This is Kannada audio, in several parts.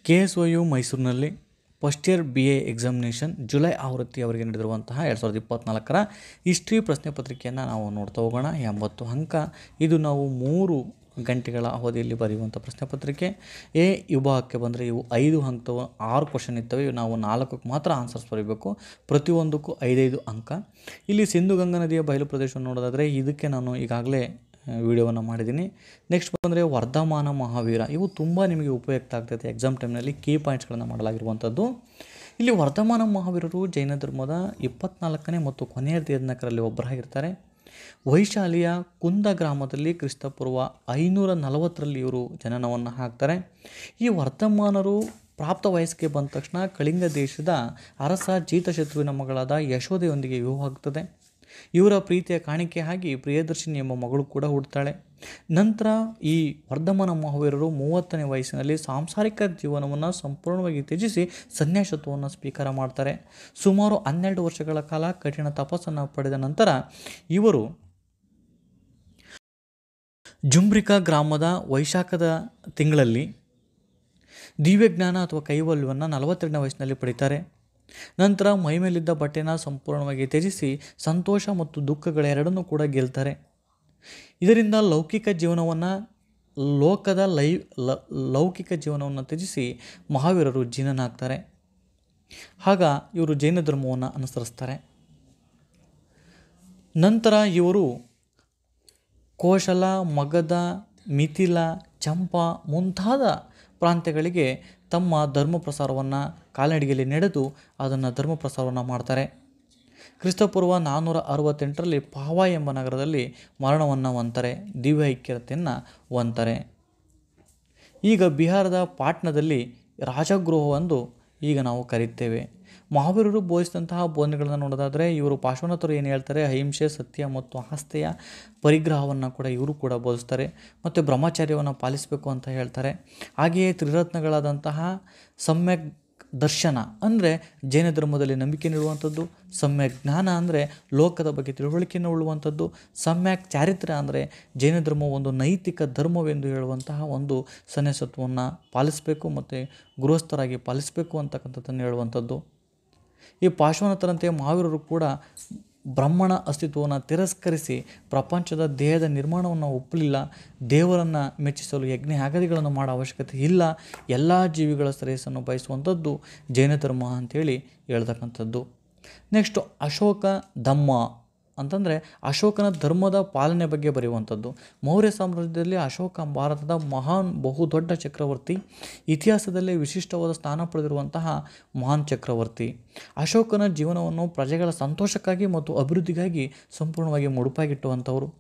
KSOU ಮೈಸೂರಿನಲ್ಲಿ first year BA examination July ಆವೃತ್ತಿ ಅವರಿಗೆ ನಡೆದಿರುವಂತಹ 2024ರ ಹಿಸ್ಟ್ರಿ ಪ್ರಶ್ನೆ ಪತ್ರಿಕೆಯನ್ನು ನಾವು ನೋಡ್ತಾ ಹೋಗೋಣ. 80 ಅಂಕ. ಇದು ನಾವು 3 ಗಂಟೆಗಳ ಅವಧಿಯಲ್ಲಿ ಬರೆಯುವಂಥ ಪ್ರಶ್ನೆ ಪತ್ರಿಕೆ. ಎ ವಿಭಾಗಕ್ಕೆ ಬಂದರೆ ಇವು 5 ಅಂಕವು 6 ಕ್ವಶನ್ ಇರ್ತವೆ. ನಾವು 4ಕ್ಕೆ ಮಾತ್ರ ಆನ್ಸರ್ಸ್ ಬರೀಬೇಕು. ಪ್ರತಿಯೊಂದಕ್ಕೂ 5 ಅಂಕ. ಇಲ್ಲಿ ಸಿಂಧು ಗಂಗಾ ನದಿಯ ಬಯಲು ಪ್ರದೇಶವನ್ನು ನೋಡೋದಾದರೆ ಇದಕ್ಕೆ ನಾನು ಈಗಾಗಲೇ ವಿಡಿಯೋವನ್ನು ಮಾಡಿದ್ದೀನಿ. ನೆಕ್ಸ್ಟ್ ಬಂದರೆ ವರ್ಧಮಾನ ಮಹಾವೀರ. ಇವು ತುಂಬ ನಿಮಗೆ ಉಪಯುಕ್ತ ಆಗ್ತೈತೆ ಎಕ್ಸಾಮ್ ಟೈಮ್ನಲ್ಲಿ. ಕೀ ಪಾಯಿಂಟ್ಸ್ಗಳನ್ನು ಮಾಡಲಾಗಿರುವಂಥದ್ದು. ಇಲ್ಲಿ ವರ್ಧಮಾನ ಮಹಾವೀರರು ಜೈನ ಧರ್ಮದ 24ನೇ ಮತ್ತು ಕೊನೆಯ ತೀರ್ಥಂಕರಲ್ಲಿ ಒಬ್ಬರಾಗಿರ್ತಾರೆ. ವೈಶಾಲಿಯ ಕುಂದ ಗ್ರಾಮದಲ್ಲಿ ಕ್ರಿಸ್ತಪೂರ್ವ 540ರಲ್ಲಿ ಇವರು ಜನನವನ್ನು ಹಾಕ್ತಾರೆ. ಈ ವರ್ಧಮಾನರು ಪ್ರಾಪ್ತ ವಯಸ್ಸಿಗೆ ಬಂದ ತಕ್ಷಣ ಕಳಿಂಗ ದೇಶದ ಅರಸ ಜೀತಶತ್ರುವಿನ ಮಗಳಾದ ಯಶೋದೆಯೊಂದಿಗೆ ವಿವಾಹ ಆಗ್ತದೆ. ಇವರ ಪ್ರೀತಿಯ ಕಾಣಿಕೆ ಆಗಿ ಪ್ರಿಯದರ್ಶಿನಿ ಎಂಬ ಮಗಳು ಕೂಡ ಹುಡ್ತಾಳೆ. ನಂತರ ಈ ವರ್ಧಮಾನ ಮಹಾವೀರರು 30ನೇ ವಯಸ್ಸಿನಲ್ಲಿ ಸಾಂಸಾರಿಕ ಜೀವನವನ್ನು ಸಂಪೂರ್ಣವಾಗಿ ತ್ಯಜಿಸಿ ಸನ್ಯಾಸತ್ವವನ್ನು ಸ್ವೀಕಾರ ಮಾಡ್ತಾರೆ. ಸುಮಾರು 12 ವರ್ಷಗಳ ಕಾಲ ಕಠಿಣ ತಪಸ್ಸನ್ನು ಪಡೆದ ನಂತರ ಇವರು ಜುಂಬ್ರಿಕಾ ಗ್ರಾಮದ ವೈಶಾಖದ ತಿಂಗಳಲ್ಲಿ ದಿವ್ಯಜ್ಞಾನ ಅಥವಾ ಕೈವಲ್ಯವನ್ನು 42ನೇ ವಯಸ್ಸಿನಲ್ಲಿ ಪಡಿತಾರೆ. ನಂತರ ಮೈಮೇಲಿದ್ದ ಬಟ್ಟೆನ ಸಂಪೂರ್ಣವಾಗಿ ತ್ಯಜಿಸಿ ಸಂತೋಷ ಮತ್ತು ದುಃಖಗಳೆರಡನ್ನೂ ಕೂಡ ಗೆಲ್ತಾರೆ. ಇದರಿಂದ ಲೌಕಿಕ ಜೀವನವನ್ನು ತ್ಯಜಿಸಿ ಮಹಾವೀರರು ಜೈನನಾಗ್ತಾರೆ. ಆಗ ಇವರು ಜೈನ ಧರ್ಮವನ್ನು ಅನುಸರಿಸ್ತಾರೆ. ನಂತರ ಇವರು ಕೋಶಲ, ಮಗಧ, ಮಿಥಿಲ, ಚಂಪಾ ಮುಂತಾದ ಪ್ರಾಂತ್ಯಗಳಿಗೆ ತಮ್ಮ ಧರ್ಮ ಪ್ರಸಾರವನ್ನು ಕಾಲ್ನಡಿಗೆಯಲ್ಲಿ ನಡೆದು ಅದನ್ನು ಧರ್ಮ ಪ್ರಸಾರವನ್ನು ಮಾಡ್ತಾರೆ. ಕ್ರಿಸ್ತಪೂರ್ವ 468ರಲ್ಲಿ ಪಾವಾ ಎಂಬ ನಗರದಲ್ಲಿ ಮರಣವನ್ನು ಹೊಂತಾರೆ. ದಿವ್ಯ ಐಕ್ಯತೆಯನ್ನು ಹೊಂತಾರೆ. ಈಗ ಬಿಹಾರದ ಪಾಟ್ನಾದಲ್ಲಿ ರಾಜಗೃಹವೆಂದು ಈಗ ನಾವು ಕರೀತೇವೆ. ಮಹಾವೀರರು ಬೋಧಿಸಿದಂತಹ ಬೋಧನೆಗಳನ್ನು ನೋಡೋದಾದರೆ ಇವರು ಪಾರ್ಶ್ವನಾಥರು ಏನು ಹೇಳ್ತಾರೆ, ಅಹಿಂಸೆ, ಸತ್ಯ ಮತ್ತು ಆಸ್ಥೆಯ ಪರಿಗ್ರಹವನ್ನು ಕೂಡ ಇವರು ಕೂಡ ಬೋಧಿಸ್ತಾರೆ. ಮತ್ತು ಬ್ರಹ್ಮಚರ್ಯವನ್ನು ಪಾಲಿಸಬೇಕು ಅಂತ ಹೇಳ್ತಾರೆ. ಹಾಗೆಯೇ ತ್ರಿರತ್ನಗಳಾದಂತಹ ಸಮ್ಯಕ್ ದರ್ಶನ ಅಂದರೆ ಜೈನ ಧರ್ಮದಲ್ಲಿ ನಂಬಿಕೆ ನೀಡುವಂಥದ್ದು, ಸಮ್ಯಕ್ ಜ್ಞಾನ ಅಂದರೆ ಲೋಕದ ಬಗ್ಗೆ ತಿಳುವಳಿಕೆಯನ್ನು ಉಳ್ಳುವಂಥದ್ದು, ಸಮ್ಯಕ್ ಚಾರಿತ್ರ್ಯ ಅಂದರೆ ಜೈನ ಧರ್ಮ ಒಂದು ನೈತಿಕ ಧರ್ಮವೆಂದು ಹೇಳುವಂತಹ ಒಂದು ಸನ್ಯಾಸತ್ವವನ್ನು ಪಾಲಿಸಬೇಕು ಮತ್ತು ಗೃಹಸ್ಥರಾಗಿ ಪಾಲಿಸಬೇಕು ಅಂತಕ್ಕಂಥದ್ದನ್ನು ಹೇಳುವಂಥದ್ದು. ಈ ಪಾರ್ಶ್ವನಾಥರಂತೆ ಮಹಾವೀರರು ಕೂಡ ಬ್ರಹ್ಮಣ ಅಸ್ತಿತ್ವವನ್ನು ತಿರಸ್ಕರಿಸಿ ಪ್ರಪಂಚದ ದೇಹದ ನಿರ್ಮಾಣವನ್ನು ಒಪ್ಪಲಿಲ್ಲ. ದೇವರನ್ನು ಮೆಚ್ಚಿಸಲು ಯಜ್ಞ ಯಾಗಾದಿಗಳನ್ನು ಮಾಡೋ ಅವಶ್ಯಕತೆ ಇಲ್ಲ. ಎಲ್ಲ ಜೀವಿಗಳ ಶ್ರೇಯಸ್ಸನ್ನು ಬಯಸುವಂಥದ್ದು ಜೈನ ಧರ್ಮ ಅಂಥೇಳಿ ಹೇಳ್ತಕ್ಕಂಥದ್ದು. ನೆಕ್ಸ್ಟು ಅಶೋಕ ಧಮ್ಮ ಅಂತಂದರೆ ಅಶೋಕನ ಧರ್ಮದ ಪಾಲನೆ ಬಗ್ಗೆ ಬರೆಯುವಂಥದ್ದು. ಮೌರ್ಯ ಸಾಮ್ರಾಜ್ಯದಲ್ಲಿ ಅಶೋಕ ಭಾರತದ ಮಹಾನ್ ಬಹುದೊಡ್ಡ ಚಕ್ರವರ್ತಿ, ಇತಿಹಾಸದಲ್ಲೇ ವಿಶಿಷ್ಟವಾದ ಸ್ಥಾನ ಪಡೆದಿರುವಂತಹ ಮಹಾನ್ ಚಕ್ರವರ್ತಿ. ಅಶೋಕನ ಜೀವನವನ್ನು ಪ್ರಜೆಗಳ ಸಂತೋಷಕ್ಕಾಗಿ ಮತ್ತು ಅಭಿವೃದ್ಧಿಗಾಗಿ ಸಂಪೂರ್ಣವಾಗಿ ಮುಡುಪಾಗಿಟ್ಟುವಂಥವರು.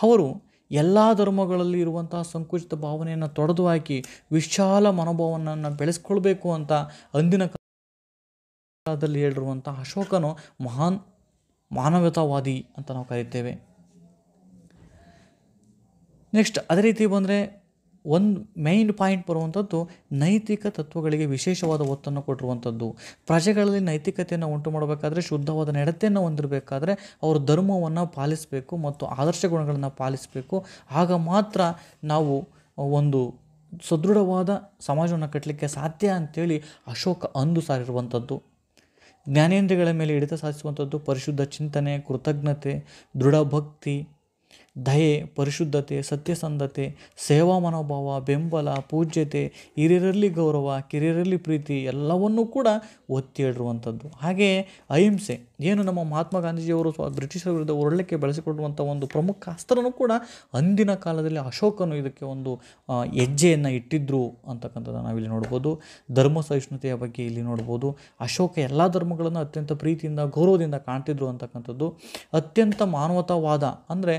ಅವರು ಎಲ್ಲ ಧರ್ಮಗಳಲ್ಲಿ ಇರುವಂತಹ ಸಂಕುಚಿತ ಭಾವನೆಯನ್ನು ತೊಡೆದು ಹಾಕಿ ವಿಶಾಲ ಮನೋಭಾವವನ್ನು ಬೆಳೆಸ್ಕೊಳ್ಬೇಕು ಅಂತ ಅಂದಿನ ಕಾಲದಲ್ಲಿ ಹೇಳಿರುವಂಥ ಅಶೋಕನು ಮಹಾನ್ ಮಾನವತಾವಾದಿ ಅಂತ ನಾವು ಕರೀತೇವೆ. ನೆಕ್ಸ್ಟ್ ಅದೇ ರೀತಿ ಬಂದರೆ ಒಂದು ಮೈನ್ ಪಾಯಿಂಟ್ ಬರುವಂಥದ್ದು ನೈತಿಕ ತತ್ವಗಳಿಗೆ ವಿಶೇಷವಾದ ಒತ್ತನ್ನು ಕೊಟ್ಟಿರುವಂಥದ್ದು. ಪ್ರಜೆಗಳಲ್ಲಿ ನೈತಿಕತೆಯನ್ನು ಉಂಟು ಮಾಡಬೇಕಾದ್ರೆ, ಶುದ್ಧವಾದ ನಡತೆಯನ್ನು ಹೊಂದಿರಬೇಕಾದ್ರೆ ಅವರು ಧರ್ಮವನ್ನು ಪಾಲಿಸಬೇಕು ಮತ್ತು ಆದರ್ಶ ಗುಣಗಳನ್ನು ಪಾಲಿಸಬೇಕು. ಆಗ ಮಾತ್ರ ನಾವು ಒಂದು ಸದೃಢವಾದ ಸಮಾಜವನ್ನು ಕಟ್ಟಲಿಕ್ಕೆ ಸಾಧ್ಯ ಅಂಥೇಳಿ ಅಶೋಕ ಅಂದು ಸಾರಿರುವಂಥದ್ದು. ಜ್ಞಾನೇಂದ್ರಿಯಗಳ ಮೇಲೆ ಹಿಡಿತ ಸಾಧಿಸುವಂಥದ್ದು ಪರಿಶುದ್ಧ ಚಿಂತನೆ, ಕೃತಜ್ಞತೆ, ದೃಢ ಭಕ್ತಿ, ದಯೆ, ಪರಿಶುದ್ಧತೆ, ಸತ್ಯಸಂಧತೆ, ಸೇವಾ ಮನೋಭಾವ, ಬೆಂಬಲ, ಪೂಜ್ಯತೆ, ಹಿರಿಯರಲ್ಲಿ ಗೌರವ, ಕಿರಿಯರಲ್ಲಿ ಪ್ರೀತಿ ಎಲ್ಲವನ್ನೂ ಕೂಡ ಒತ್ತಿ ಹೇಳಿರುವಂಥದ್ದು. ಹಾಗೆಯೇ ಅಹಿಂಸೆ ಏನು ನಮ್ಮ ಮಹಾತ್ಮ ಗಾಂಧೀಜಿಯವರು ಬ್ರಿಟಿಷರ ವಿರುದ್ಧ ಹೋರಾಡಲಿಕ್ಕೆ ಬೆಳೆಸಿಕೊಡುವಂಥ ಒಂದು ಪ್ರಮುಖ ಅಸ್ತ್ರನೂ ಕೂಡ ಅಂದಿನ ಕಾಲದಲ್ಲಿ ಅಶೋಕನು ಇದಕ್ಕೆ ಒಂದು ಹೆಜ್ಜೆಯನ್ನು ಇಟ್ಟಿದ್ರು ಅಂತಕ್ಕಂಥದ್ದು ನಾವಿಲ್ಲಿ ನೋಡ್ಬೋದು. ಧರ್ಮ ಸಹಿಷ್ಣುತೆಯ ಬಗ್ಗೆ ಇಲ್ಲಿ ನೋಡ್ಬೋದು. ಅಶೋಕ ಎಲ್ಲ ಧರ್ಮಗಳನ್ನು ಅತ್ಯಂತ ಪ್ರೀತಿಯಿಂದ ಗೌರವದಿಂದ ಕಾಣ್ತಿದ್ರು ಅಂತಕ್ಕಂಥದ್ದು. ಅತ್ಯಂತ ಮಾನವತಾವಾದ ಅಂದರೆ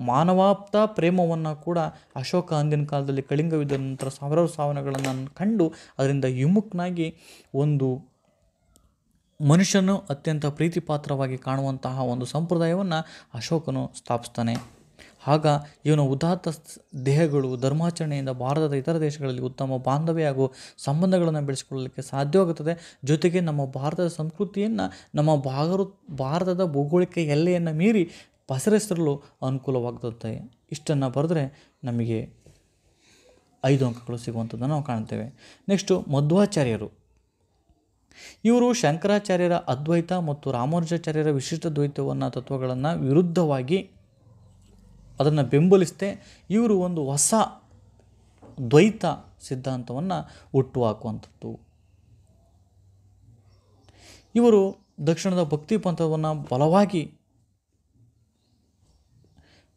ಮಾನವಾಪ್ತ ಪ್ರೇಮವನ್ನು ಕೂಡ ಅಶೋಕ ಅಂದಿನ ಕಾಲದಲ್ಲಿ ಕಳಿಂಗ ಯುದ್ಧದ ನಂತರ ಸಾವಿರಾರು ಸಾವನ್ನಗಳನ್ನು ಕಂಡು ಅದರಿಂದ ವಿಮುಖನಾಗಿ ಒಂದು ಮನುಷ್ಯನು ಅತ್ಯಂತ ಪ್ರೀತಿ ಪಾತ್ರವಾಗಿ ಕಾಣುವಂತಹ ಒಂದು ಸಂಪ್ರದಾಯವನ್ನು ಅಶೋಕನು ಸ್ಥಾಪಿಸ್ತಾನೆ. ಆಗ ಇವನ ಉದಾತ್ತ ದೇಹಗಳು ಧರ್ಮಾಚರಣೆಯಿಂದ ಭಾರತದ ಇತರ ದೇಶಗಳಲ್ಲಿ ಉತ್ತಮ ಬಾಂಧವ್ಯ ಹಾಗೂ ಸಂಬಂಧಗಳನ್ನು ಬೆಳೆಸಿಕೊಳ್ಳಲಿಕ್ಕೆ ಸಾಧ್ಯವಾಗುತ್ತದೆ. ಜೊತೆಗೆ ನಮ್ಮ ಭಾರತದ ಸಂಸ್ಕೃತಿಯನ್ನು ನಮ್ಮ ಭಾರತದ ಭೌಗೋಳಿಕ ಎಲ್ಲೆಯನ್ನು ಮೀರಿ ಪಸರಿಸಲು ಅನುಕೂಲವಾಗುತ್ತದೆ. ಇಷ್ಟನ್ನು ಬರೆದ್ರೆ ನಮಗೆ 5 ಅಂಕಗಳು ಸಿಗುವಂಥದ್ದನ್ನು ನಾವು ಕಾಣ್ತೇವೆ. ನೆಕ್ಸ್ಟು ಮಧ್ವಾಚಾರ್ಯರು. ಇವರು ಶಂಕರಾಚಾರ್ಯರ ಅದ್ವೈತ ಮತ್ತು ರಾಮಾನುಜಾಚಾರ್ಯರ ವಿಶಿಷ್ಟ ದ್ವೈತವನ್ನು ತತ್ವಗಳನ್ನು ವಿರುದ್ಧವಾಗಿ ಅದನ್ನು ಬೆಂಬಲಿಸದೆ ಇವರು ಒಂದು ಹೊಸ ದ್ವೈತ ಸಿದ್ಧಾಂತವನ್ನು ಹುಟ್ಟುಹಾಕುವಂಥದ್ದು. ಇವರು ದಕ್ಷಿಣದ ಭಕ್ತಿ ಪಂಥವನ್ನು ಬಲವಾಗಿ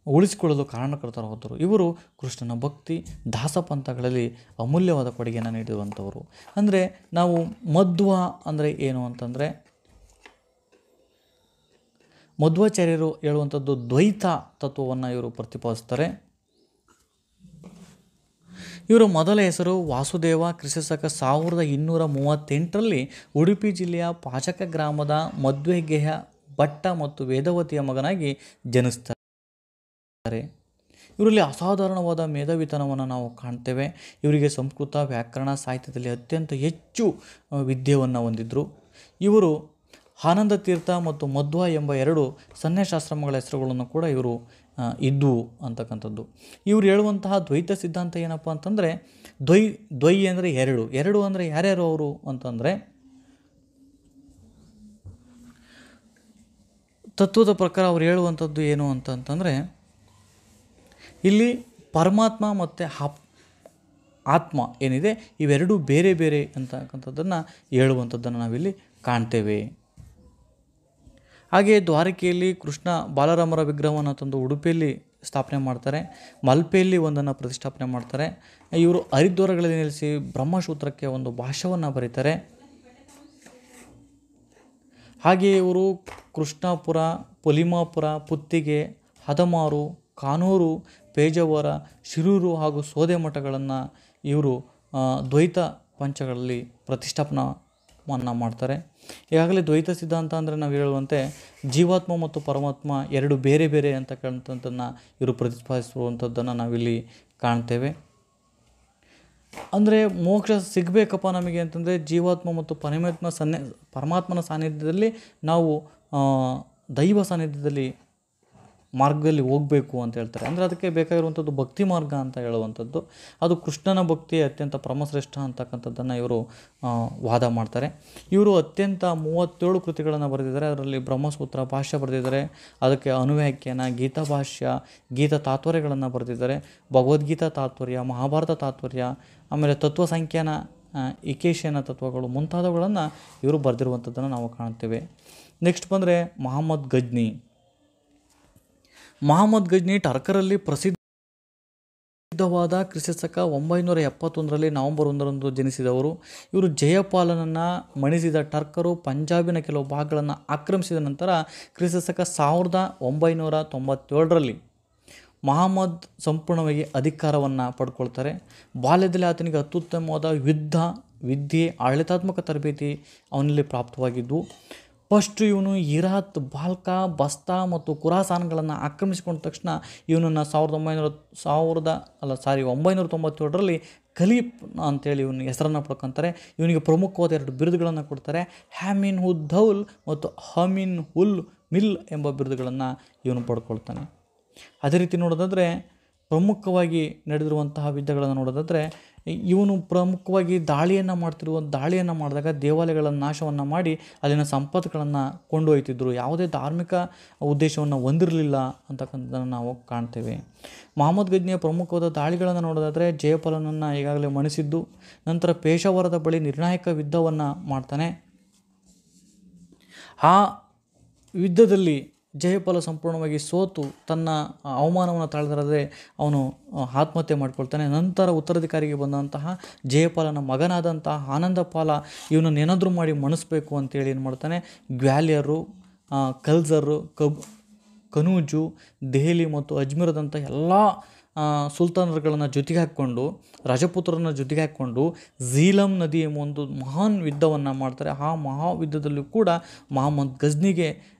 ಉಳಿಸಿಕೊಳ್ಳಲು ಕಾರಣಕರ್ತರಾದರು. ಇವರು ಕೃಷ್ಣನ ಭಕ್ತಿ ದಾಸಪಂಥಗಳಲ್ಲಿ ಅಮೂಲ್ಯವಾದ ಕೊಡುಗೆಯನ್ನು ನೀಡಿರುವಂಥವರು. ಅಂದರೆ ನಾವು ಮಧ್ವ ಅಂದರೆ ಏನು ಅಂತಂದರೆ, ಮಧ್ವಾಚಾರ್ಯರು ಹೇಳುವಂಥದ್ದು ದ್ವೈತ ತತ್ವವನ್ನು ಇವರು ಪ್ರತಿಪಾದಿಸ್ತಾರೆ. ಇವರ ಮೊದಲ ಹೆಸರು ವಾಸುದೇವ. ಕ್ರಿಸ್ತಶಕ 1238ರಲ್ಲಿ ಉಡುಪಿ ಜಿಲ್ಲೆಯ ಪಾಚಕ ಗ್ರಾಮದ ಮಧ್ವೇಗೆಯ ಭಟ್ಟ ಮತ್ತು ವೇದವತಿಯ ಮಗನಾಗಿ ಜನಿಸ್ತಾರೆ. ಇವರಲ್ಲಿ ಅಸಾಧಾರಣವಾದ ಮೇಧಾವಿತನವನ್ನು ನಾವು ಕಾಣ್ತೇವೆ. ಇವರಿಗೆ ಸಂಸ್ಕೃತ, ವ್ಯಾಕರಣ, ಸಾಹಿತ್ಯದಲ್ಲಿ ಅತ್ಯಂತ ಹೆಚ್ಚು ವಿದ್ಯೆಯನ್ನು ಹೊಂದಿದ್ರು. ಇವರು ಆನಂದ ತೀರ್ಥ ಮತ್ತು ಮಧ್ವ ಎಂಬ 2 ಸನ್ಯಾಸಾಶ್ರಮಗಳ ಹೆಸರುಗಳನ್ನು ಕೂಡ ಇವರು ಇದ್ದವು ಅಂತಕ್ಕಂಥದ್ದು. ಇವರು ಹೇಳುವಂತಹ ದ್ವೈತ ಸಿದ್ಧಾಂತ ಏನಪ್ಪ ಅಂತಂದರೆ, ದ್ವೈ ಅಂದರೆ 2 ಅಂದರೆ ಯಾರ್ಯಾರು ಅವರು ಅಂತಂದರೆ, ತತ್ವದ ಪ್ರಕಾರ ಅವ್ರು ಹೇಳುವಂಥದ್ದು ಏನು ಅಂತಂತಂದರೆ, ಇಲ್ಲಿ ಪರಮಾತ್ಮ ಮತ್ತು ಆತ್ಮ ಏನಿದೆ ಇವೆರಡೂ ಬೇರೆ ಬೇರೆ ಅಂತಕ್ಕಂಥದ್ದನ್ನು ಹೇಳುವಂಥದ್ದನ್ನು ನಾವಿಲ್ಲಿ ಕಾಣ್ತೇವೆ. ಹಾಗೆಯೇ ದ್ವಾರಕೆಯಲ್ಲಿ ಕೃಷ್ಣ ಬಾಲರಾಮರ ವಿಗ್ರಹವನ್ನು ತಂದು ಉಡುಪಿಯಲ್ಲಿ ಸ್ಥಾಪನೆ ಮಾಡ್ತಾರೆ. ಮಲ್ಪೆಯಲ್ಲಿ ಒಂದನ್ನು ಪ್ರತಿಷ್ಠಾಪನೆ ಮಾಡ್ತಾರೆ. ಇವರು ಹರಿದ್ವಾರಗಳಲ್ಲಿ ನೆಲೆಸಿ ಬ್ರಹ್ಮಸೂತ್ರಕ್ಕೆ ಒಂದು ಭಾಷ್ಯವನ್ನು ಬರೀತಾರೆ. ಹಾಗೆಯೇ ಇವರು ಕೃಷ್ಣಾಪುರ, ಪೊಲಿಮಾಪುರ, ಪುತ್ತಿಗೆ, ಹದಮಾರು, ಕಾನೂರು, ಪೇಜಾವರ, ಶಿರೂರು ಹಾಗೂ ಸೋದೆ ಮಠಗಳನ್ನು ಇವರು ದ್ವೈತ ಪಂಚಗಳಲ್ಲಿ ಪ್ರತಿಷ್ಠಾಪನವನ್ನು ಮಾಡ್ತಾರೆ. ಈಗಾಗಲೇ ದ್ವೈತ ಸಿದ್ಧಾಂತ ಅಂದರೆ ನಾವು ಹೇಳುವಂತೆ ಜೀವಾತ್ಮ ಮತ್ತು ಪರಮಾತ್ಮ 2 ಬೇರೆ ಬೇರೆ ಅಂತಕ್ಕಂಥದ್ದನ್ನು ಇವರು ಪ್ರತಿಪಾದಿಸುವಂಥದ್ದನ್ನು ನಾವಿಲ್ಲಿ ಕಾಣ್ತೇವೆ. ಅಂದರೆ ಮೋಕ್ಷ ಸಿಗಬೇಕಪ್ಪ ನಮಗೆ ಅಂತಂದರೆ ಜೀವಾತ್ಮ ಮತ್ತು ಪರಮಾತ್ಮನ ಸಾನ್ನಿಧ್ಯದಲ್ಲಿ ನಾವು ದೈವ ಸಾನ್ನಿಧ್ಯದಲ್ಲಿ ಮಾರ್ಗದಲ್ಲಿ ಹೋಗಬೇಕು ಅಂತ ಹೇಳ್ತಾರೆ. ಅಂದರೆ ಅದಕ್ಕೆ ಬೇಕಾಗಿರುವಂಥದ್ದು ಭಕ್ತಿ ಮಾರ್ಗ ಅಂತ ಹೇಳುವಂಥದ್ದು. ಅದು ಕೃಷ್ಣನ ಭಕ್ತಿ ಅತ್ಯಂತ ಪರಮಶ್ರೇಷ್ಠ ಅಂತಕ್ಕಂಥದ್ದನ್ನು ಇವರು ವಾದ ಮಾಡ್ತಾರೆ. ಇವರು ಅತ್ಯಂತ 37 ಕೃತಿಗಳನ್ನು ಬರೆದಿದ್ದಾರೆ. ಅದರಲ್ಲಿ ಬ್ರಹ್ಮಸೂತ್ರ ಭಾಷ್ಯ ಬರೆದಿದ್ದಾರೆ, ಅದಕ್ಕೆ ಅನುವ್ಯಾಖ್ಯಾನ, ಗೀತಾ ಭಾಷ್ಯ, ಗೀತಾ ತಾತ್ಪರ್ಯಗಳನ್ನು ಬರೆದಿದ್ದಾರೆ, ಭಗವದ್ಗೀತಾ ತಾತ್ಪರ್ಯ, ಮಹಾಭಾರತ ತಾತ್ಪರ್ಯ, ಆಮೇಲೆ ತತ್ವ ಸಂಖ್ಯಾನ, ಇಕೇಶನ ತತ್ವಗಳು ಮುಂತಾದವುಗಳನ್ನು ಇವರು ಬರೆದಿರುವಂಥದ್ದನ್ನು ನಾವು ಕಾಣ್ತೇವೆ. ನೆಕ್ಸ್ಟ್ ಬಂದರೆ ಮಹಮ್ಮದ್ ಗಜ್ನಿ. ಮಹಮ್ಮದ್ ಗಜ್ನಿ ಟರ್ಕರಲ್ಲಿ ಪ್ರಸಿದ್ಧವಾದ ಕ್ರಿಸ್ತಶಕ 971ರಲ್ಲಿ ನವೆಂಬರ್ 1ರಂದು ಜನಿಸಿದವರು. ಇವರು ಜಯಪಾಲನನ್ನು ಮಣಿಸಿದ ಟರ್ಕರು ಪಂಜಾಬಿನ ಕೆಲವು ಭಾಗಗಳನ್ನು ಆಕ್ರಮಿಸಿದ ನಂತರ ಕ್ರಿಸ್ತಶಕ 1997ರಲ್ಲಿ ಮಹಮ್ಮದ್ ಸಂಪೂರ್ಣವಾಗಿ ಅಧಿಕಾರವನ್ನು ಪಡ್ಕೊಳ್ತಾರೆ. ಬಾಲ್ಯದಲ್ಲಿ ಆತನಿಗೆ ಅತ್ಯುತ್ತಮವಾದ ಯುದ್ಧ ವಿದ್ಯೆ, ಆಡಳಿತಾತ್ಮಕ ತರಬೇತಿ ಅವನಲ್ಲಿ ಪ್ರಾಪ್ತವಾಗಿದ್ದು, ಫಸ್ಟು ಇವನು ಇರಾತ್, ಬಾಲ್ಕಾ, ಬಸ್ತಾ ಮತ್ತು ಖುರಾಸಾನ್ಗಳನ್ನು ಆಕ್ರಮಿಸಿಕೊಂಡ ತಕ್ಷಣ ಇವನನ್ನು 1997ರಲ್ಲಿ ಖಲೀಫ್ ಅಂತೇಳಿ ಇವನ ಹೆಸರನ್ನು ಪಡ್ಕೊತಾರೆ. ಇವನಿಗೆ ಪ್ರಮುಖವಾದ 2 ಬಿರುದುಗಳನ್ನು ಕೊಡ್ತಾರೆ. ಹ್ಯಾಮಿನ್ ಉದ್ ದೌಲ್ ಮತ್ತು ಹಮಿನ್ ಉಲ್ ಮಿಲ್ ಎಂಬ ಬಿರುದುಗಳನ್ನು ಇವನು ಪಡ್ಕೊಳ್ತಾನೆ. ಅದೇ ರೀತಿ ನೋಡೋದಾದರೆ ಪ್ರಮುಖವಾಗಿ ನಡೆದಿರುವಂತಹ ಯುದ್ಧಗಳನ್ನು ನೋಡೋದಾದರೆ ಇವನು ಪ್ರಮುಖವಾಗಿ ದಾಳಿಯನ್ನು ಮಾಡಿದಾಗ ದೇವಾಲಯಗಳನ್ನು ನಾಶವನ್ನು ಮಾಡಿ ಅಲ್ಲಿನ ಸಂಪತ್ತುಗಳನ್ನು ಕೊಂಡೊಯ್ತಿದ್ರು. ಯಾವುದೇ ಧಾರ್ಮಿಕ ಉದ್ದೇಶವನ್ನು ಹೊಂದಿರಲಿಲ್ಲ ಅಂತಕ್ಕಂಥದ್ದನ್ನು ನಾವು ಕಾಣ್ತೇವೆ. ಮಹಮ್ಮದ್ ಗಜ್ನಿಯ ಪ್ರಮುಖವಾದ ದಾಳಿಗಳನ್ನು ನೋಡೋದಾದರೆ ಜಯಪಾಲನನ್ನು ಈಗಾಗಲೇ ಮಣಿಸಿದ್ದು, ನಂತರ ಪೇಶಾವರದ ಬಳಿ ನಿರ್ಣಾಯಕ ಯುದ್ಧವನ್ನು ಮಾಡ್ತಾನೆ. ಆ ಯುದ್ಧದಲ್ಲಿ ಜಯಪಾಲ ಸಂಪೂರ್ಣವಾಗಿ ಸೋತು ತನ್ನ ಅವಮಾನವನ್ನು ತಾಳಲಾರದೆ ಅವನು ಆತ್ಮಹತ್ಯೆ ಮಾಡಿಕೊಳ್ತಾನೆ. ನಂತರ ಉತ್ತರಾಧಿಕಾರಿಗೆ ಬಂದಂತಹ ಜಯಪಾಲನ ಮಗನಾದಂತಹ ಆನಂದಪಾಲ ಇವನನ್ನು ಏನಾದರೂ ಮಾಡಿ ಮಣಿಸ್ಬೇಕು ಅಂತೇಳಿ ಏನು ಮಾಡ್ತಾನೆ, ಗ್ವಾಲಿಯರು, ಕಲ್ಜರು, ಕನೂಜು, ದೆಹಲಿ ಮತ್ತು ಅಜ್ಮೀರದಂಥ ಎಲ್ಲ ಸುಲ್ತಾನರುಗಳನ್ನು ಜೊತೆಗೆ ಹಾಕ್ಕೊಂಡು, ರಜಪುತ್ರರನ್ನ ಜೊತೆಗೆ ಹಾಕ್ಕೊಂಡು ಝೀಲಂ ನದಿ ಎಂಬ ಒಂದು ಮಹಾನ್ ಯುದ್ಧವನ್ನು ಮಾಡ್ತಾರೆ. ಆ ಮಹಾಯುದ್ಧದಲ್ಲೂ ಕೂಡ ಮಹಮ್ಮದ್ ಗಜ್ನಿಗೆ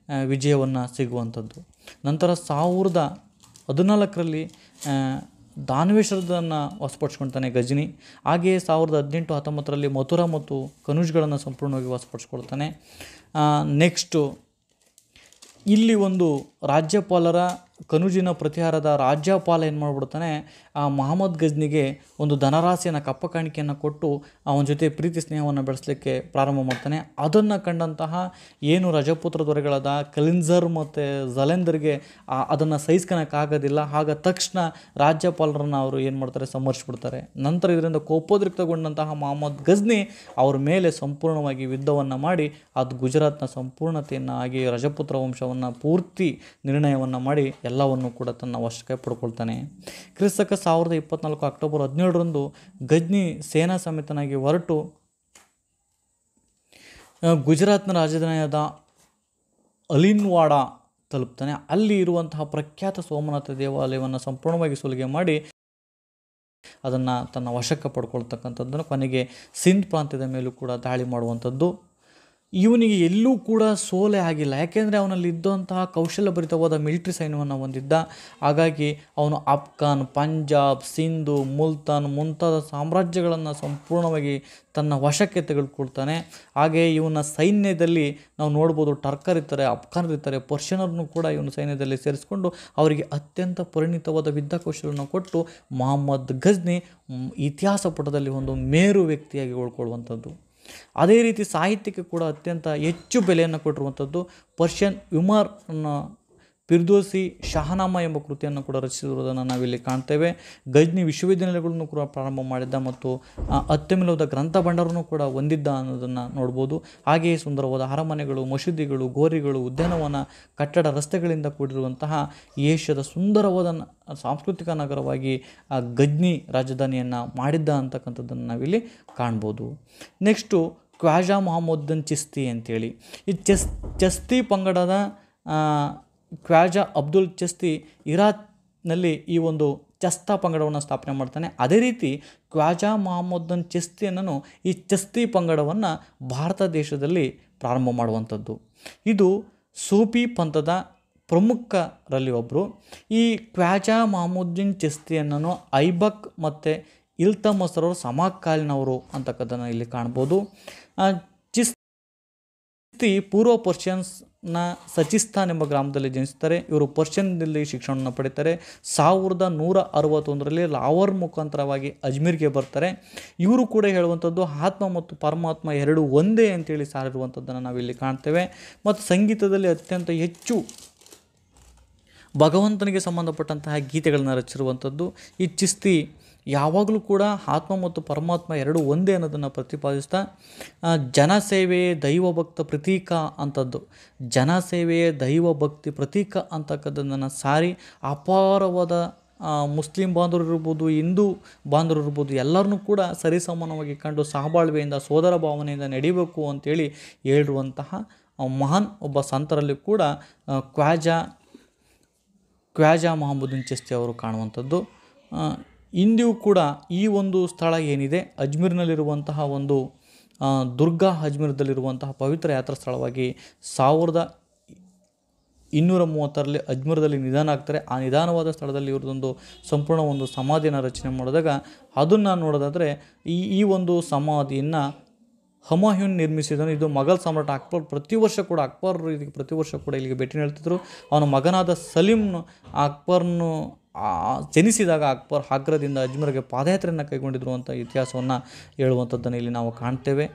ವಿಜಯವನ್ನು ಸಿಗುವಂಥದ್ದು. ನಂತರ 1014ರಲ್ಲಿ ದಾನವೇಶ್ವರದನ್ನು ವಶಪಡಿಸ್ಕೊಳ್ತಾನೆ ಗಜ್ನಿ. ಹಾಗೆಯೇ 1818ರಲ್ಲಿ ಮಥುರಾ ಮತ್ತು ಕನೂಜ್ಗಳನ್ನು ಸಂಪೂರ್ಣವಾಗಿ ವಶಪಡಿಸ್ಕೊಳ್ತಾನೆ. ನೆಕ್ಸ್ಟು ಇಲ್ಲಿ ಒಂದು ರಾಜ್ಯಪಾಲರ ಕನುಜಿನ ಪ್ರತಿಹಾರದ ರಾಜ್ಯಪಾಲ ಏನು ಮಾಡಿಬಿಡ್ತಾನೆ, ಆ ಮಹಮ್ಮದ್ ಗಜ್ನಿಗೆ ಒಂದು ಧನರಾಶಿಯನ್ನು ಕಪ್ಪ ಕಾಣಿಕೆಯನ್ನು ಕೊಟ್ಟು ಅವನ ಜೊತೆ ಪ್ರೀತಿ ಸ್ನೇಹವನ್ನು ಬೆಳೆಸಲಿಕ್ಕೆ ಪ್ರಾರಂಭ ಮಾಡ್ತಾನೆ. ಅದನ್ನು ಕಂಡಂತಹ ಏನು ರಜಪುತ್ರ ದೊರೆಗಳಾದ ಕಲಿಂಜರ್ ಮತ್ತು ಜಲೆಂದರ್ಗೆ ಅದನ್ನು ಸಹಿಸ್ಕೊಳಕ್ಕಾಗೋದಿಲ್ಲ. ಆಗ ತಕ್ಷಣ ರಾಜ್ಯಪಾಲರನ್ನು ಅವರು ಏನು ಮಾಡ್ತಾರೆ, ಸಂಹರಿಸ್ಬಿಡ್ತಾರೆ. ನಂತರ ಇದರಿಂದ ಕೋಪೋದ್ರಿಕ್ತಗೊಂಡಂತಹ ಮಹಮ್ಮದ್ ಗಜ್ನಿ ಅವ್ರ ಮೇಲೆ ಸಂಪೂರ್ಣವಾಗಿ ಯುದ್ಧವನ್ನು ಮಾಡಿ ಅದು ಗುಜರಾತ್ನ ಸಂಪೂರ್ಣತೆಯನ್ನು ಆಗಿ ರಜಪುತ್ರ ವಂಶವನ್ನು ಪೂರ್ತಿ ನಿರ್ಣಯವನ್ನು ಮಾಡಿ ಎಲ್ಲವನ್ನು ಕೂಡ ತನ್ನ ವಶಕ್ಕೆ ಪಡ್ಕೊಳ್ತಾನೆ. ಕ್ರಿಸ್ತಕ 1024 ಅಕ್ಟೋಬರ್ 17ರಂದು ಗಜ್ನಿ ಸೇನಾ ಸಮೇತನಾಗಿ ಹೊರಟು ಗುಜರಾತ್ನ ರಾಜಧಾನಿಯಾದ ಅಲಿನ್ವಾಡ ತಲುಪ್ತಾನೆ. ಅಲ್ಲಿ ಇರುವಂತಹ ಪ್ರಖ್ಯಾತ ಸೋಮನಾಥ ದೇವಾಲಯವನ್ನು ಸಂಪೂರ್ಣವಾಗಿ ಸುಲಿಗೆ ಮಾಡಿ ಅದನ್ನು ತನ್ನ ವಶಕ್ಕೆ ಪಡ್ಕೊಳ್ತಕ್ಕಂಥದ್ದನ್ನು, ಕೊನೆಗೆ ಸಿಂಧ್ ಪ್ರಾಂತ್ಯದ ಮೇಲೂ ಕೂಡ ದಾಳಿ ಮಾಡುವಂಥದ್ದು. ಇವನಿಗೆ ಎಲ್ಲೂ ಕೂಡ ಸೋಲೆ ಆಗಿಲ್ಲ, ಯಾಕೆಂದರೆ ಅವನಲ್ಲಿ ಇದ್ದಂತಹ ಕೌಶಲ್ಯಭರಿತವಾದ ಮಿಲಿಟ್ರಿ ಸೈನ್ಯವನ್ನು ಹೊಂದಿದ್ದ. ಹಾಗಾಗಿ ಅವನು ಅಫ್ಘಾನ್, ಪಂಜಾಬ್, ಸಿಂಧು, ಮುಲ್ತಾನ್ ಮುಂತಾದ ಸಾಮ್ರಾಜ್ಯಗಳನ್ನು ಸಂಪೂರ್ಣವಾಗಿ ತನ್ನ ವಶಕ್ಕೆ ತೆಗೆದುಕೊಳ್ತಾನೆ. ಹಾಗೆ ಇವನ ಸೈನ್ಯದಲ್ಲಿ ನಾವು ನೋಡ್ಬೋದು, ಟರ್ಕರ್ ಇರ್ತಾರೆ, ಅಫ್ಘಾನರು ಇರ್ತಾರೆ, ಪರ್ಷಿಯನರನ್ನು ಕೂಡ ಇವನ ಸೈನ್ಯದಲ್ಲಿ ಸೇರಿಸಿಕೊಂಡು ಅವರಿಗೆ ಅತ್ಯಂತ ಪರಿಣಿತವಾದ ಯುದ್ಧ ಕೌಶಲ್ಯವನ್ನು ಕೊಟ್ಟು ಮಹಮ್ಮದ್ ಗಜ್ನಿ ಇತಿಹಾಸ ಪುಟದಲ್ಲಿ ಒಂದು ಮೇರು ವ್ಯಕ್ತಿಯಾಗಿ ಉಳ್ಕೊಳ್ಳುವಂಥದ್ದು. ಅದೇ ರೀತಿ ಸಾಹಿತ್ಯಕ್ಕೆ ಕೂಡ ಅತ್ಯಂತ ಹೆಚ್ಚು ಬೆಲೆಯನ್ನು ಕೊಟ್ಟಿರುವಂಥದ್ದು. ಪರ್ಷಿಯನ್ ವಿಮರ್ ಫಿರ್ದೋಸಿ ಶಹನಾಮ ಎಂಬ ಕೃತಿಯನ್ನು ಕೂಡ ರಚಿಸಿರುವುದನ್ನು ನಾವಿಲ್ಲಿ ಕಾಣ್ತೇವೆ. ಗಜ್ನಿ ವಿಶ್ವವಿದ್ಯಾನಿಲಯಗಳನ್ನು ಕೂಡ ಪ್ರಾರಂಭ ಮಾಡಿದ್ದ ಮತ್ತು ಅತ್ಯಮೂಲ್ಯವಾದ ಗ್ರಂಥ ಭಂಡಾರವನ್ನು ಕೂಡ ಹೊಂದಿದ್ದ ಅನ್ನೋದನ್ನು ನೋಡ್ಬೋದು. ಹಾಗೆಯೇ ಸುಂದರವಾದ ಅರಮನೆಗಳು, ಮಸೀದಿಗಳು, ಗೋರಿಗಳು, ಉದ್ಯಾನವನ, ಕಟ್ಟಡ, ರಸ್ತೆಗಳಿಂದ ಕೂಡಿರುವಂತಹ ಏಷ್ಯಾದ ಸುಂದರವಾದ ಸಾಂಸ್ಕೃತಿಕ ನಗರವಾಗಿ ಗಜ್ನಿ ರಾಜಧಾನಿಯನ್ನು ಮಾಡಿದ್ದ ಅಂತಕ್ಕಂಥದ್ದನ್ನು ನಾವಿಲ್ಲಿ ಕಾಣ್ಬೋದು. ನೆಕ್ಸ್ಟು ಖ್ವಾಜಾ ಮೊಹಮ್ಮುದ್ದೀನ್ ಚಿಸ್ತಿ ಅಂತೇಳಿ, ಈ ಚಿಸ್ತಿ ಪಂಗಡದ ಖ್ವಾಜಾ ಅಬ್ದುಲ್ ಚಿಸ್ತಿ ಇರಾಕ್ನಲ್ಲಿ ಈ ಒಂದು ಚಸ್ತಾ ಪಂಗಡವನ್ನು ಸ್ಥಾಪನೆ ಮಾಡ್ತಾನೆ. ಅದೇ ರೀತಿ ಖ್ವಾಜಾ ಮೊಹಮ್ಮುದ್ದೀನ್ ಚಿಸ್ತಿಯನ್ನು ಈ ಚಿಸ್ತಿ ಪಂಗಡವನ್ನು ಭಾರತ ದೇಶದಲ್ಲಿ ಪ್ರಾರಂಭ ಮಾಡುವಂಥದ್ದು. ಇದು ಸೂಫಿ ಪಂಥದ ಪ್ರಮುಖರಲ್ಲಿ ಒಬ್ಬರು. ಈ ಖ್ವಾಜಾ ಮೊಹಮ್ಮುದ್ದೀನ್ ಚಿಸ್ತಿಯನ್ನು ಐಬಕ್ ಮತ್ತು ಇಲ್ತಮಸ್ರವರು ಸಮಕಾಲೀನವರು ಅಂತಕ್ಕದ್ದನ್ನು ಇಲ್ಲಿ ಕಾಣ್ಬೋದು. ಚಿಸ್ತಿ ಪೂರ್ವ ಪರ್ಷಿಯನ್ಸ್ನ ಸಚಿಸ್ತಾನ್ ಎಂಬ ಗ್ರಾಮದಲ್ಲಿ ಜನಿಸ್ತಾರೆ. ಇವರು ಪರ್ಷಿಯನ್ನಲ್ಲಿ ಶಿಕ್ಷಣವನ್ನು ಪಡಿತಾರೆ. 1161ರಲ್ಲಿ ಲಾಹೋರ್ ಮುಖಾಂತರವಾಗಿ ಅಜ್ಮೀರ್ಗೆ ಬರ್ತಾರೆ. ಇವರು ಕೂಡ ಹೇಳುವಂಥದ್ದು ಆತ್ಮ ಮತ್ತು ಪರಮಾತ್ಮ ಎರಡು ಒಂದೇ ಅಂತೇಳಿ ಸಾರಿರುವಂಥದ್ದನ್ನು ನಾವಿಲ್ಲಿ ಕಾಣ್ತೇವೆ. ಮತ್ತು ಸಂಗೀತದಲ್ಲಿ ಅತ್ಯಂತ ಹೆಚ್ಚು ಭಗವಂತನಿಗೆ ಸಂಬಂಧಪಟ್ಟಂತಹ ಗೀತೆಗಳನ್ನು ರಚಿಸಿರುವಂಥದ್ದು. ಈ ಚಿಸ್ತಿ ಯಾವಾಗಲೂ ಕೂಡ ಆತ್ಮ ಮತ್ತು ಪರಮಾತ್ಮ ಎರಡು ಒಂದೇ ಅನ್ನೋದನ್ನು ಪ್ರತಿಪಾದಿಸ್ತಾ ಜನಸೇವೆಯೇ ದೈವಭಕ್ತ ಪ್ರತೀಕ ಅಂಥದ್ದು, ಜನಸೇವೆಯೇ ದೈವಭಕ್ತಿ ಪ್ರತೀಕ ಅಂತಕ್ಕದ್ದನ್ನು ಸಾರಿ ಅಪಾರವಾದ ಮುಸ್ಲಿಂ ಬಾಂಧವರು ಇರ್ಬೋದು, ಹಿಂದೂ ಬಾಂಧವರು ಇರ್ಬೋದು, ಎಲ್ಲರನ್ನೂ ಕೂಡ ಸರಿಸಮಾನವಾಗಿ ಕಂಡು ಸಹಬಾಳ್ವೆಯಿಂದ ಸೋದರ ಭಾವನೆಯಿಂದ ನಡಿಬೇಕು ಅಂತೇಳಿ ಹೇಳಿರುವಂತಹ ಮಹಾನ್ ಒಬ್ಬ ಸಂತರಲ್ಲಿ ಕೂಡ ಖ್ವಾಜಾ ಮೊಹಮ್ಮುದ್ದೀನ್ ಚಿಸ್ತಿ ಅವರು ಕಾಣುವಂಥದ್ದು. ಇಂದಿಯೂ ಕೂಡ ಈ ಒಂದು ಸ್ಥಳ ಏನಿದೆ ಅಜ್ಮೀರ್ನಲ್ಲಿರುವಂತಹ ಒಂದು ದುರ್ಗಾ ಅಜ್ಮೀರ್ದಲ್ಲಿರುವಂತಹ ಪವಿತ್ರ ಯಾತ್ರಾ ಸ್ಥಳವಾಗಿ 1230ರಲ್ಲಿ ಅಜ್ಮೀರ್ದಲ್ಲಿ ನಿಧಾನ ಆಗ್ತಾರೆ. ಆ ನಿಧಾನವಾದ ಸ್ಥಳದಲ್ಲಿ ಇವ್ರದ್ದೊಂದು ಸಂಪೂರ್ಣ ಒಂದು ಸಮಾಧಿಯನ್ನು ರಚನೆ ಮಾಡಿದಾಗ ಅದನ್ನು ನೋಡೋದಾದರೆ ಈ ಒಂದು ಸಮಾಧಿಯನ್ನು ಹುಮಾಯೂನ್ ನಿರ್ಮಿಸಿದನು. ಇದು ಮೊಘಲ್ ಸಾಮ್ರಾಟ ಅಕ್ಬರ್ ಪ್ರತಿ ವರ್ಷ ಕೂಡ ಇಲ್ಲಿಗೆ ಭೇಟಿ ನೀಡ್ತಿದ್ರು. ಅವನ ಮಗನಾದ ಸಲೀಂ ಅಕ್ಬರ್ನು ಜನಿಸಿದಾಗ ಅಕ್ಬರ್ ಆಗ್ರಾದಿಂದ ಅಜ್ಮೀರ್ಗೆ ಪಾದಯಾತ್ರೆಯನ್ನು ಕೈಗೊಂಡಿದ್ರು ಅಂತ ಇತಿಹಾಸವನ್ನು ಹೇಳುವಂಥದ್ದನ್ನು ಇಲ್ಲಿ ನಾವು ಕಾಣ್ತೇವೆ.